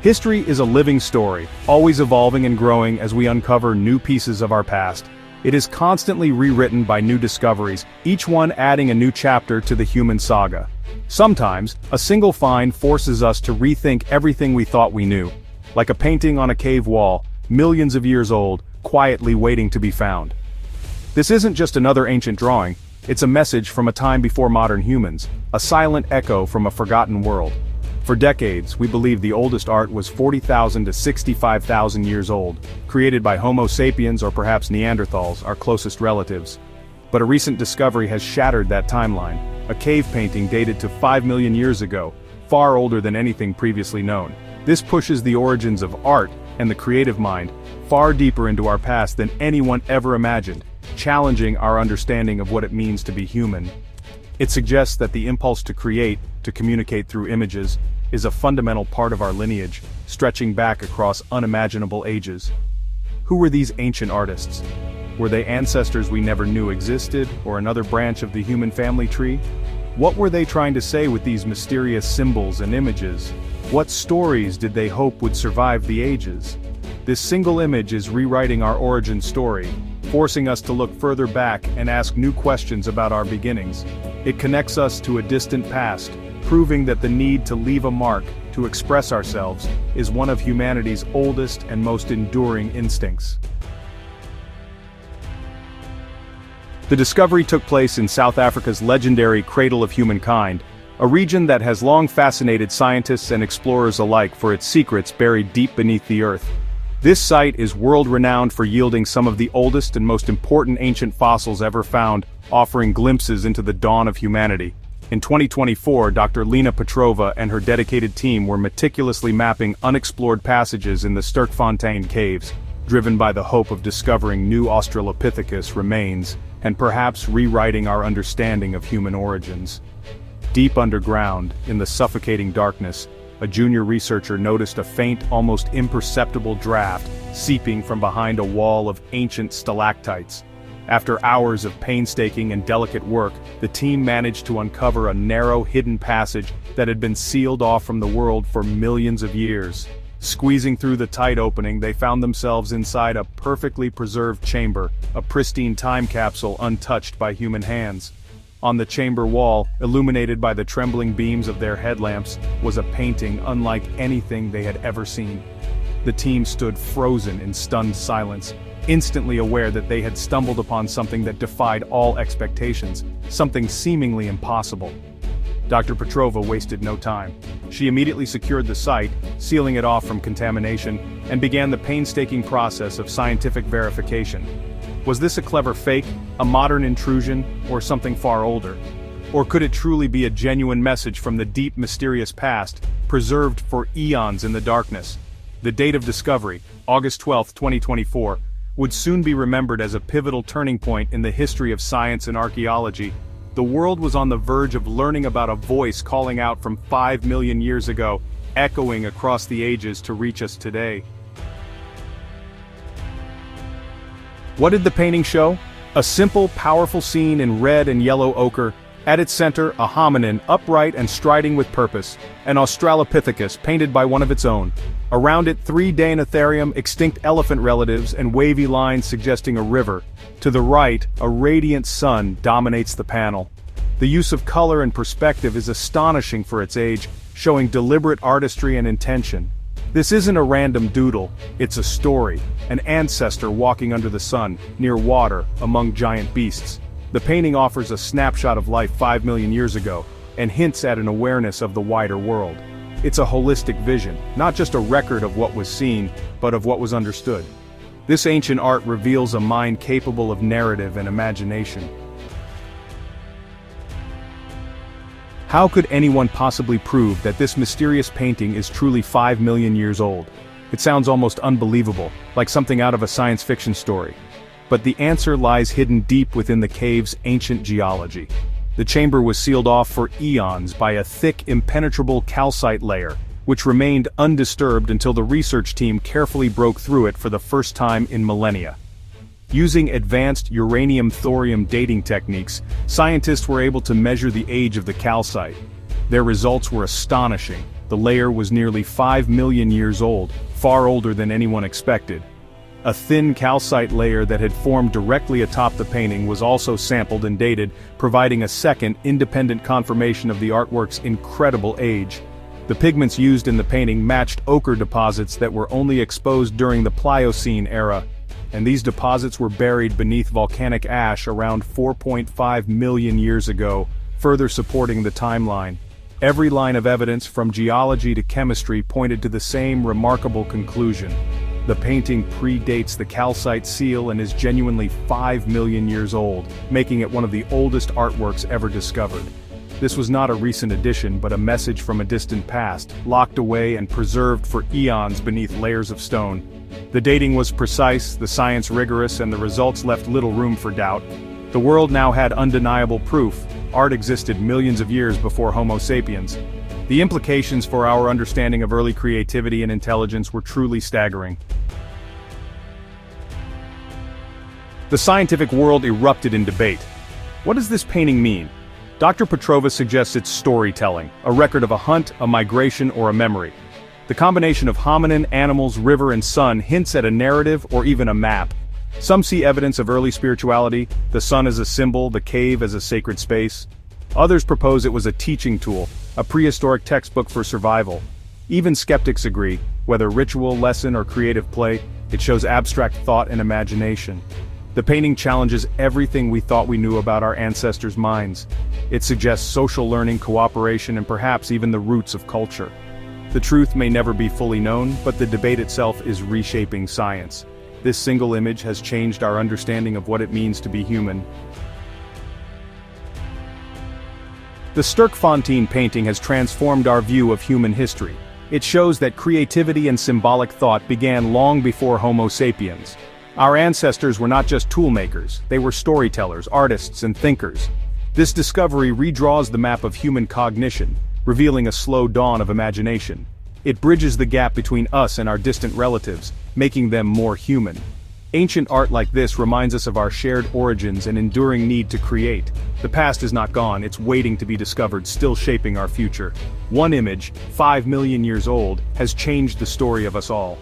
History is a living story, always evolving and growing as we uncover new pieces of our past. It is constantly rewritten by new discoveries, each one adding a new chapter to the human saga. Sometimes, a single find forces us to rethink everything we thought we knew. Like a painting on a cave wall, millions of years old, quietly waiting to be found. This isn't just another ancient drawing, it's a message from a time before modern humans, a silent echo from a forgotten world. For decades, we believed the oldest art was 40,000 to 65,000 years old, created by Homo sapiens or perhaps Neanderthals, our closest relatives. But a recent discovery has shattered that timeline, a cave painting dated to 5 million years ago, far older than anything previously known. This pushes the origins of art and the creative mind far deeper into our past than anyone ever imagined, challenging our understanding of what it means to be human. It suggests that the impulse to create, to communicate through images, is a fundamental part of our lineage, stretching back across unimaginable ages. Who were these ancient artists? Were they ancestors we never knew existed, or another branch of the human family tree? What were they trying to say with these mysterious symbols and images? What stories did they hope would survive the ages? This single image is rewriting our origin story, forcing us to look further back and ask new questions about our beginnings. It connects us to a distant past, proving that the need to leave a mark, to express ourselves, is one of humanity's oldest and most enduring instincts. The discovery took place in South Africa's legendary Cradle of Humankind, a region that has long fascinated scientists and explorers alike for its secrets buried deep beneath the earth. This site is world-renowned for yielding some of the oldest and most important ancient fossils ever found, offering glimpses into the dawn of humanity. In 2024, Dr. Lena Petrova and her dedicated team were meticulously mapping unexplored passages in the Sterkfontein caves, driven by the hope of discovering new Australopithecus remains, and perhaps rewriting our understanding of human origins. Deep underground, in the suffocating darkness, a junior researcher noticed a faint, almost imperceptible draft seeping from behind a wall of ancient stalactites. After hours of painstaking and delicate work, the team managed to uncover a narrow, hidden passage that had been sealed off from the world for millions of years. Squeezing through the tight opening, they found themselves inside a perfectly preserved chamber, a pristine time capsule untouched by human hands. On the chamber wall, illuminated by the trembling beams of their headlamps, was a painting unlike anything they had ever seen. The team stood frozen in stunned silence, instantly aware that they had stumbled upon something that defied all expectations, something seemingly impossible. Dr. Petrova wasted no time. She immediately secured the site, sealing it off from contamination, and began the painstaking process of scientific verification. Was this a clever fake, a modern intrusion, or something far older? Or could it truly be a genuine message from the deep, mysterious past, preserved for eons in the darkness? The date of discovery, August 12, 2024, would soon be remembered as a pivotal turning point in the history of science and archaeology. The world was on the verge of learning about a voice calling out from 5 million years ago, echoing across the ages to reach us today. What did the painting show? A simple, powerful scene in red and yellow ochre. At its center, a hominin, upright and striding with purpose, an Australopithecus painted by one of its own. Around it, 3 Deinotherium, extinct elephant relatives, and wavy lines suggesting a river. To the right, a radiant sun dominates the panel. The use of color and perspective is astonishing for its age, showing deliberate artistry and intention. This isn't a random doodle, it's a story, an ancestor walking under the sun, near water, among giant beasts. The painting offers a snapshot of life 5 million years ago, and hints at an awareness of the wider world. It's a holistic vision, not just a record of what was seen, but of what was understood. This ancient art reveals a mind capable of narrative and imagination. How could anyone possibly prove that this mysterious painting is truly 5 million years old? It sounds almost unbelievable, like something out of a science fiction story. But the answer lies hidden deep within the cave's ancient geology. The chamber was sealed off for eons by a thick, impenetrable calcite layer, which remained undisturbed until the research team carefully broke through it for the first time in millennia. Using advanced uranium-thorium dating techniques, scientists were able to measure the age of the calcite. Their results were astonishing. The layer was nearly 5 million years old, far older than anyone expected. A thin calcite layer that had formed directly atop the painting was also sampled and dated, providing a second, independent confirmation of the artwork's incredible age. The pigments used in the painting matched ochre deposits that were only exposed during the Pliocene era, and these deposits were buried beneath volcanic ash around 4.5 million years ago, further supporting the timeline. Every line of evidence from geology to chemistry pointed to the same remarkable conclusion. The painting predates the calcite seal and is genuinely 5 million years old, making it one of the oldest artworks ever discovered. This was not a recent addition but a message from a distant past, locked away and preserved for eons beneath layers of stone. The dating was precise, the science rigorous, and the results left little room for doubt. The world now had undeniable proof. Art existed millions of years before Homo sapiens. The implications for our understanding of early creativity and intelligence were truly staggering. The scientific world erupted in debate. What does this painting mean? Dr. Petrova suggests it's storytelling, a record of a hunt, a migration, or a memory. The combination of hominin, animals, river, and sun hints at a narrative or even a map. Some see evidence of early spirituality, the sun as a symbol, the cave as a sacred space. Others propose it was a teaching tool, a prehistoric textbook for survival. Even skeptics agree, whether ritual, lesson, or creative play, it shows abstract thought and imagination. The painting challenges everything we thought we knew about our ancestors' minds. It suggests social learning, cooperation, and perhaps even the roots of culture. The truth may never be fully known, but the debate itself is reshaping science. This single image has changed our understanding of what it means to be human. The Sterkfontein painting has transformed our view of human history. It shows that creativity and symbolic thought began long before Homo sapiens. Our ancestors were not just toolmakers, they were storytellers, artists, and thinkers. This discovery redraws the map of human cognition, revealing a slow dawn of imagination. It bridges the gap between us and our distant relatives, making them more human. Ancient art like this reminds us of our shared origins and enduring need to create. The past is not gone, it's waiting to be discovered, still shaping our future. One image, 5 million years old, has changed the story of us all.